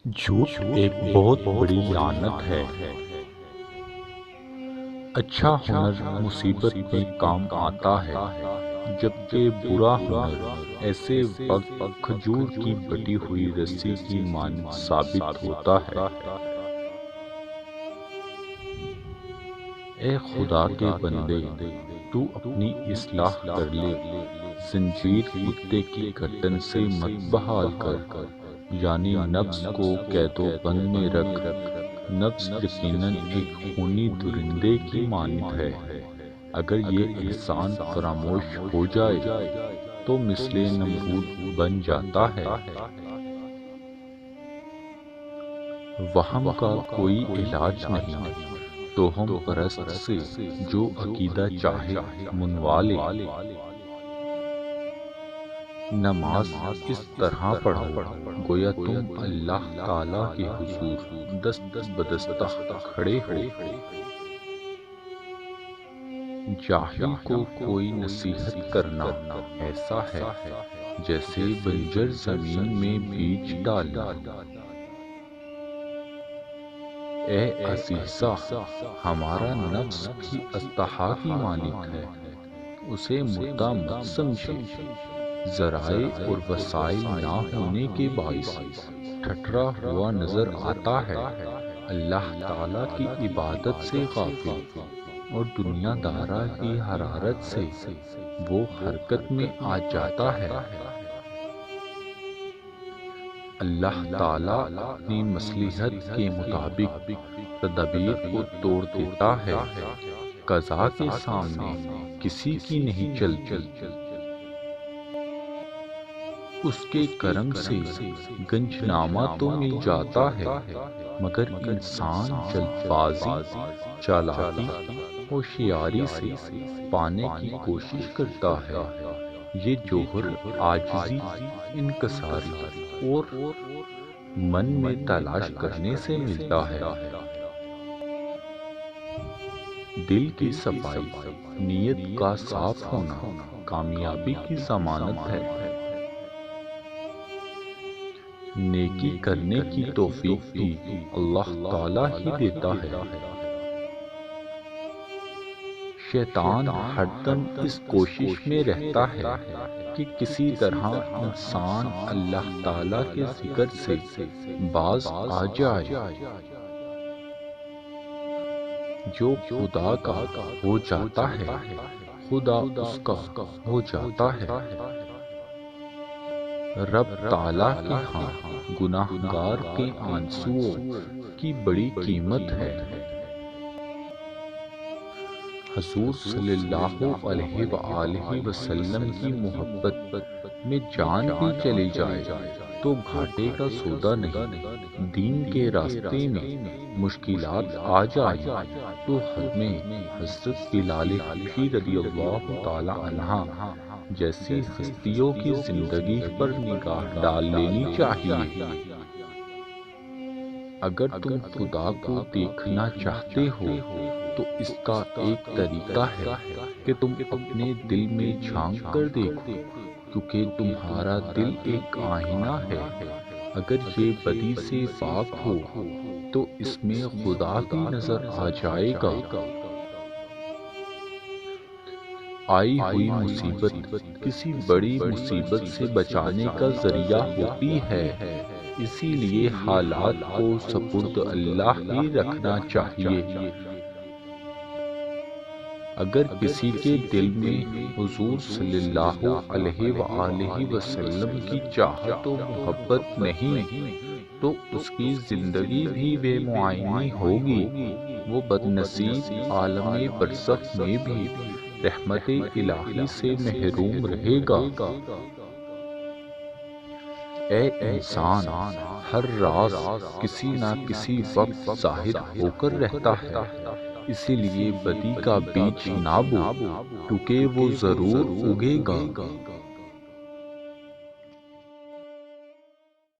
جھوٹ ایک بہت بڑی لعنت ہے۔ اچھا ہنر مصیبت میں کام آتا ہے، جبکہ برا ہنر ایسے وقت کھجور کی بٹی ہوئی رسی کی مانند ثابت ہوتا ہے۔ اے خدا کے بندے، تو اپنی اصلاح کر لے، زنجیر کتے کی گردن سے مت بحال کر، یعنی نفس کو قید و بند میں رکھ۔ نفس یقیناً ایک خونی درندے کی مانند ہے، اگر یہ احسان فراموش ہو جائے تو مثل نمرود بن جاتا ہے۔ وہم کا کوئی علاج نہیں، توہم پرست سے جو عقیدہ چاہے منوا لے۔ نماز اس طرح پڑھو گویا تم اللہ تعالیٰ کے حضور دست بدستہ کھڑے ہو۔ جاہل کو کوئی نصیحت کرنا ایسا ہے جیسے بنجر زمین میں بیج ڈالنا۔ اے عزیزا، ہمارا نفس بھی اژدہا کی مانند ہے، اسے مردہ مت سمجھے۔ ذرائع اور وسائل نہ ہونے کے باعث ٹھٹرا ہوا نظر آتا ہے، اللہ تعالیٰ کی عبادت سے غافل، اور دنیا دارہ کی حرارت سے وہ حرکت میں آ جاتا ہے۔ اللہ تعالیٰ اپنی مصلحت کے مطابق تدابیر کو توڑ دیتا ہے، قضا کے سامنے کسی کی نہیں چلتی۔ اس کے کرم سے گنج نامہ تو مل جاتا ہے، مگر انسان جلد بازی، چالاکی، ہوشیاری سے پانے کی کوشش کرتا ہے۔ یہ جوہر عاجزی، انکساری اور من میں تلاش کرنے سے ملتا ہے۔ دل کی صفائی، نیت کا صاف ہونا کامیابی کی ضمانت ہے۔ نیکی کرنے کی توفیق بھی اللہ تعالیٰ ہی دیتا ہے۔ شیطان ہر دم اس کوشش میں رہتا ہے کہ کسی طرح انسان اللہ تعالیٰ کے ذکر سے باز آ جائے۔ جو خدا کا ہو جاتا ہے، خدا اس کا ہو جاتا ہے۔ رب تعالیٰ کے ہاں گناہگار کے آنسوؤں کی بڑی قیمت ہے۔ حضور صلی اللہ علیہ وآلہ وسلم کی محبت میں جان بھی چلی جائے تو گھاٹے کا سودا نہیں۔ دین کے راستے میں مشکلات آ جائیں تو ہمیں حضرت بلال حبشی رضی اللہ تعالی عنہ جیسی ہستیوں کی زندگی پر نگاہ ڈال لینی چاہیے۔ اگر تم خدا کو دیکھنا چاہتے ہو تو اس کا ایک طریقہ ہے کہ تم اپنے دل میں جھانک کر دیکھو، کیونکہ تمہارا دل ایک آئینہ ہے۔ اگر یہ بدی سے پاک ہو تو اس میں خدا بھی نظر آ جائے گا۔ آئی ہوئی مصیبت کسی بڑی مصیبت سے بچانے کا ذریعہ ہوتی ہے، اسی لیے حالات کو سپرد اللہ ہی رکھنا چاہیے۔ اگر کسی کے دل میں حضور صلی اللہ علیہ وآلہ وسلم کی چاہت و محبت نہیں تو اس کی زندگی بھی بے معانی ہوگی، وہ بدنصیب عالم برزخ میں بھی رحمت الہی سے محروم رہے گا۔ اے انسان، ہر راز کسی نہ کسی وقت ظاہر ہو کر رہتا ہے، اسی لیے بدی کا بیج نہ بو، کیونکہ وہ ضرور اگے گا۔